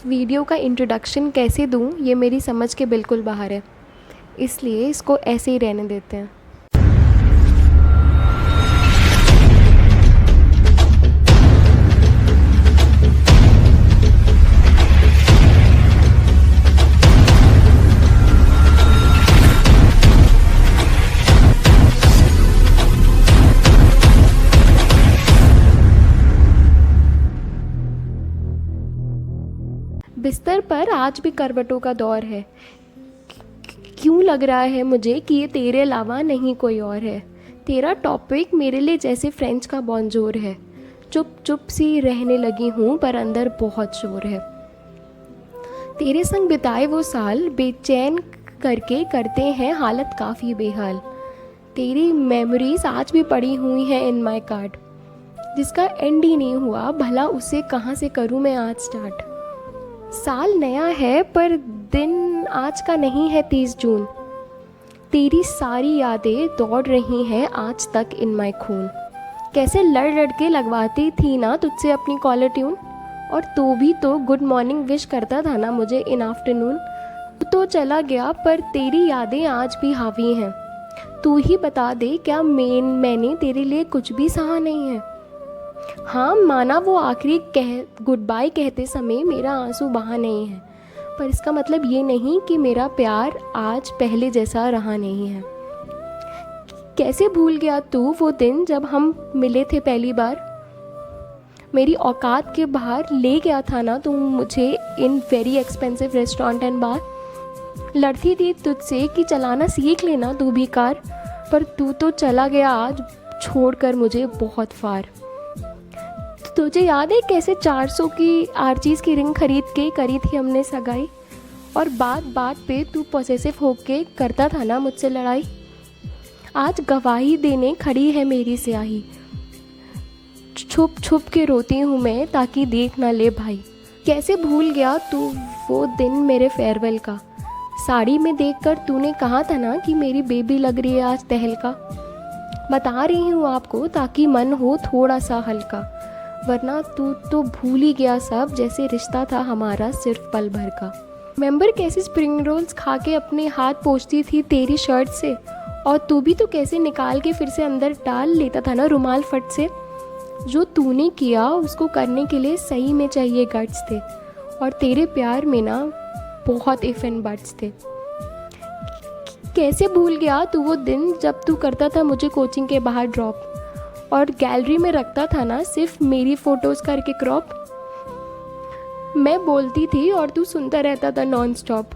इस वीडियो का इंट्रोडक्शन कैसे दूं ये मेरी समझ के बिल्कुल बाहर है, इसलिए इसको ऐसे ही रहने देते हैं। बिस्तर पर आज भी करवटों का दौर है। क्यों लग रहा है मुझे कि ये तेरे अलावा नहीं कोई और है। तेरा टॉपिक मेरे लिए जैसे फ्रेंच का बॉन्जोर है। चुप चुप सी रहने लगी हूँ पर अंदर बहुत शोर है। तेरे संग बिताए वो साल बेचैन करके करते हैं हालत काफ़ी बेहाल। तेरी मेमोरीज आज भी पड़ी हुई हैं इन माय कार्ड, जिसका एंड ही नहीं हुआ, भला उसे कहाँ से करूँ मैं आज स्टार्ट। साल नया है पर दिन आज का नहीं है 30 जून। तेरी सारी यादें दौड़ रही हैं आज तक इन माय खून। कैसे लड़ लड़ के लगवाती थी ना तुझसे अपनी कॉलर ट्यून, और तू भी तो गुड मॉर्निंग विश करता था ना मुझे इन आफ्टरनून। तू तो चला गया पर तेरी यादें आज भी हावी हैं। तू ही बता दे क्या मैंने तेरे लिए कुछ भी सहा नहीं है। हाँ माना वो आखिरी गुड बाय कहते समय मेरा आंसू बहा नहीं है, पर इसका मतलब ये नहीं कि मेरा प्यार आज पहले जैसा रहा नहीं है। कैसे भूल गया तू वो दिन जब हम मिले थे पहली बार। मेरी औकात के बाहर ले गया था ना तू मुझे in very expensive restaurant and bar. लड़ती थी तुझसे कि चलाना सीख लेना तू भी कार, पर तू तो चला गया आज छोड़कर मुझे बहुत फार। तुझे याद है कैसे 400 की आरचीज़ की रिंग खरीद के करी थी हमने सगाई, और बात बात पे तू पॉसेसिव होके करता था ना मुझसे लड़ाई। आज गवाही देने खड़ी है मेरी स्याही, छुप छुप के रोती हूँ मैं ताकि देख ना ले भाई। कैसे भूल गया तू वो दिन मेरे फेयरवेल का। साड़ी में देखकर तूने कहा था ना कि मेरी बेबी लग रही है आज तहलका। बता रही हूँ आपको ताकि मन हो थोड़ा सा हल्का, वरना तू तो भूल ही गया सब जैसे रिश्ता था हमारा सिर्फ पल भर का। रिमेंबर कैसे स्प्रिंग रोल्स खा के अपने हाथ पोंछती थी तेरी शर्ट से, और तू भी तो कैसे निकाल के फिर से अंदर डाल लेता था ना रुमाल फट से। जो तूने किया उसको करने के लिए सही में चाहिए गट्स थे, और तेरे प्यार में ना बहुत इफ एंड बट्स थे। कैसे भूल गया तू वो दिन जब तू करता था मुझे कोचिंग के बाहर ड्रॉप, और गैलरी में रखता था ना सिर्फ मेरी फ़ोटोज़ करके क्रॉप। मैं बोलती थी और तू सुनता रहता था नॉन स्टॉप।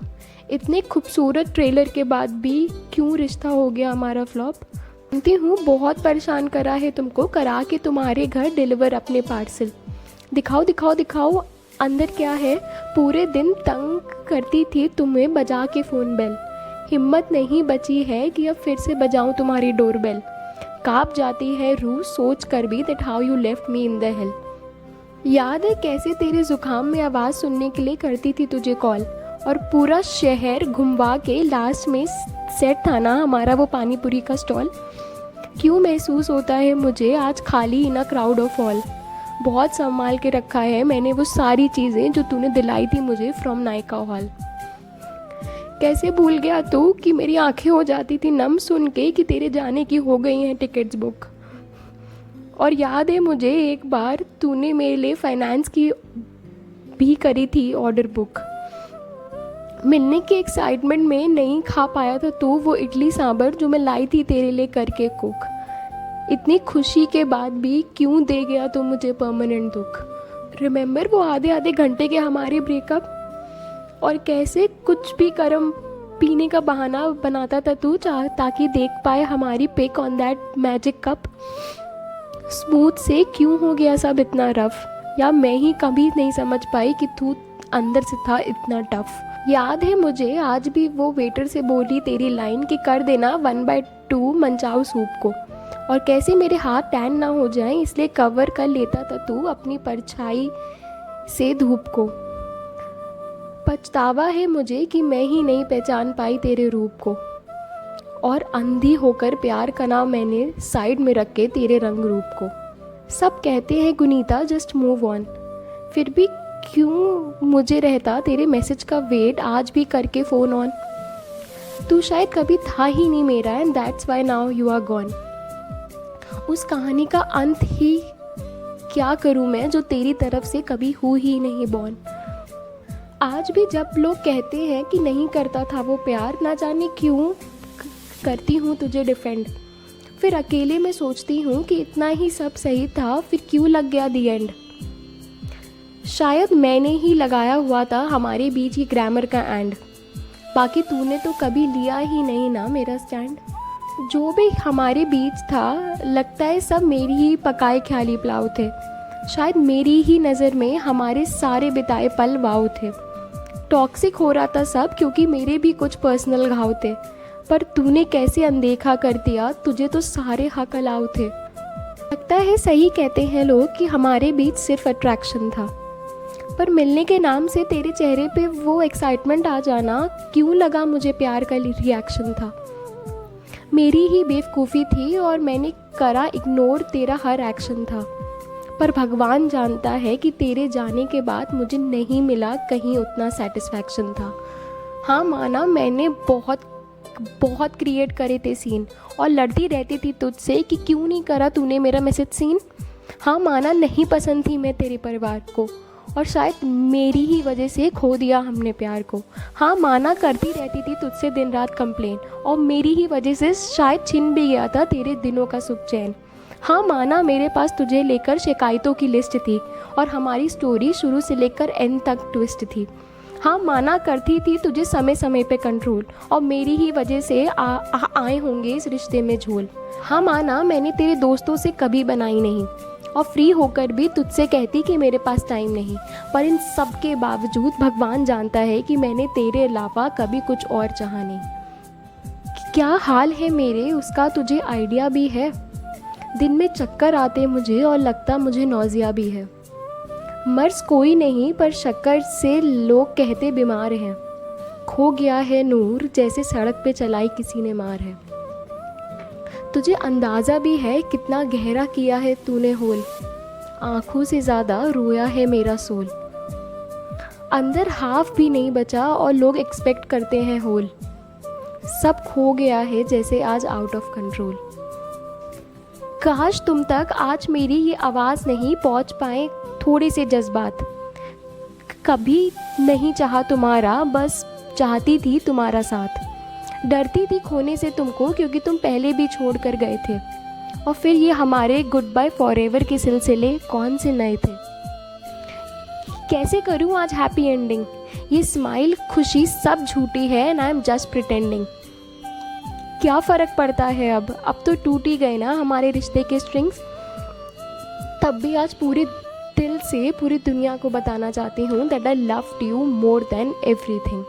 इतने खूबसूरत ट्रेलर के बाद भी क्यों रिश्ता हो गया हमारा फ्लॉप। जानती हूँ बहुत परेशान करा है तुमको, करा के तुम्हारे घर डिलीवर अपने पार्सल। दिखाओ दिखाओ दिखाओ अंदर क्या है, पूरे दिन तंग करती थी तुम्हें बजा के फ़ोन बेल। हिम्मत नहीं बची है कि अब फिर से बजाऊँ तुम्हारी डोरबेल। काँप जाती है रूह सोच कर भी that how you left me in the hell. याद है कैसे तेरे ज़ुकाम में आवाज़ सुनने के लिए करती थी तुझे कॉल, और पूरा शहर घुमवा के लास्ट में सेट था ना हमारा वो पानी पूरी का स्टॉल। क्यों महसूस होता है मुझे आज खाली इन अ क्राउड ऑफ ऑल। बहुत संभाल के रखा है मैंने वो सारी चीज़ें जो तूने दिलाई थी मुझे फ्रॉम नायका हॉल। कैसे भूल गया तू कि मेरी आंखें हो जाती थी नम सुन के कि तेरे जाने की हो गई हैं टिकट्स बुक। और याद है मुझे एक बार तूने मेरे लिए फाइनेंस की भी करी थी ऑर्डर बुक। मिलने के एक्साइटमेंट में नहीं खा पाया था तू वो इडली सांभर जो मैं लाई थी तेरे लिए करके कुक। इतनी खुशी के बाद भी क्यों दे गया तू मुझे परमानेंट दुख। रिमेंबर वो आधे आधे घंटे के हमारे ब्रेकअप, और कैसे कुछ भी गर्म पीने का बहाना बनाता था तू ताकि देख पाए हमारी pick on that magic cup. Smooth से क्यों हो गया सब इतना रफ, या मैं ही कभी नहीं समझ पाई कि तू अंदर से था इतना टफ। याद है मुझे आज भी वो वेटर से बोली तेरी लाइन कि कर देना 1/2 मंचाओ सूप को, और कैसे मेरे हाथ टैन ना हो जाएं इसलिए कवर कर लेता था तू अपनी परछाई से धूप को। पछतावा है मुझे कि मैं ही नहीं पहचान पाई तेरे रूप को, और अंधी होकर प्यार का नाम मैंने साइड में रख के तेरे रंग रूप को। सब कहते हैं गुनीता जस्ट मूव ऑन, फिर भी क्यों मुझे रहता तेरे मैसेज का वेट आज भी करके फ़ोन ऑन। तू शायद कभी था ही नहीं मेरा, and that's why now you are gone. उस कहानी का अंत ही क्या करूँ मैं जो तेरी तरफ से कभी हुई ही नहीं बॉर्न। आज भी जब लोग कहते हैं कि नहीं करता था वो प्यार, ना जाने क्यों करती हूँ तुझे डिफेंड। फिर अकेले में सोचती हूँ कि इतना ही सब सही था, फिर क्यों लग गया दी एंड। शायद मैंने ही लगाया हुआ था हमारे बीच ही ग्रामर का एंड, बाकी तूने तो कभी लिया ही नहीं ना मेरा स्टैंड। जो भी हमारे बीच था लगता है सब मेरी ही पकाए ख्याली पुलाव थे, शायद मेरी ही नज़र में हमारे सारे बिताए पल वाव थे। टॉक्सिक हो रहा था सब क्योंकि मेरे भी कुछ पर्सनल घाव थे, पर तूने कैसे अनदेखा कर दिया, तुझे तो सारे हक अलाउ थे। लगता है सही कहते हैं लोग कि हमारे बीच सिर्फ अट्रैक्शन था, पर मिलने के नाम से तेरे चेहरे पे वो एक्साइटमेंट आ जाना क्यों लगा मुझे प्यार का रिएक्शन था। मेरी ही बेवकूफ़ी थी और मैंने करा इग्नोर तेरा हर एक्शन था, पर भगवान जानता है कि तेरे जाने के बाद मुझे नहीं मिला कहीं उतना सेटिस्फैक्शन था। हाँ माना मैंने बहुत क्रिएट करे थे सीन और लड़ती रहती थी तुझसे कि क्यों नहीं करा तूने मेरा मैसेज सीन। हाँ माना नहीं पसंद थी मैं तेरे परिवार को और शायद मेरी ही वजह से खो दिया हमने प्यार को। हाँ माना करती रहती थी तुझसे दिन रात कंप्लेन और मेरी ही वजह से शायद छिन भी गया था तेरे दिनों का सुख चैन। हाँ माना मेरे पास तुझे लेकर शिकायतों की लिस्ट थी और हमारी स्टोरी शुरू से लेकर एंड तक ट्विस्ट थी। हाँ माना करती थी तुझे समय समय पे कंट्रोल और मेरी ही वजह से आए होंगे इस रिश्ते में झोल। हाँ माना मैंने तेरे दोस्तों से कभी बनाई नहीं और फ्री होकर भी तुझसे कहती कि मेरे पास टाइम नहीं, पर इन सब के बावजूद भगवान जानता है कि मैंने तेरे अलावा कभी कुछ और चाहा नहीं। क्या हाल है मेरे उसका तुझे आइडिया भी है। दिन में चक्कर आते मुझे और लगता मुझे नौजिया भी है। मर्ज कोई नहीं पर शक्कर से लोग कहते बीमार हैं। खो गया है नूर जैसे सड़क पे चलाई किसी ने मार है। तुझे अंदाज़ा भी है कितना गहरा किया है तूने होल, आँखों से ज़्यादा रोया है मेरा सोल। अंदर हाफ भी नहीं बचा और लोग एक्सपेक्ट करते हैं होल। सब खो गया है जैसे आज आउट ऑफ कंट्रोल। काश तुम तक आज मेरी ये आवाज़ नहीं पहुंच पाए थोड़े से जज्बात। कभी नहीं चाहा तुम्हारा, बस चाहती थी तुम्हारा साथ। डरती थी खोने से तुमको क्योंकि तुम पहले भी छोड़ कर गए थे और फिर ये हमारे गुड बाय फॉरएवर के सिलसिले कौन से नए थे। कैसे करूँ आज हैप्पी एंडिंग, ये स्माइल खुशी सब झूठी है and I am just pretending. क्या फ़र्क पड़ता है अब तो टूट ही गए ना हमारे रिश्ते के स्ट्रिंग्स। तब भी आज पूरे दिल से पूरी दुनिया को बताना चाहती हूँ that I loved you more than everything.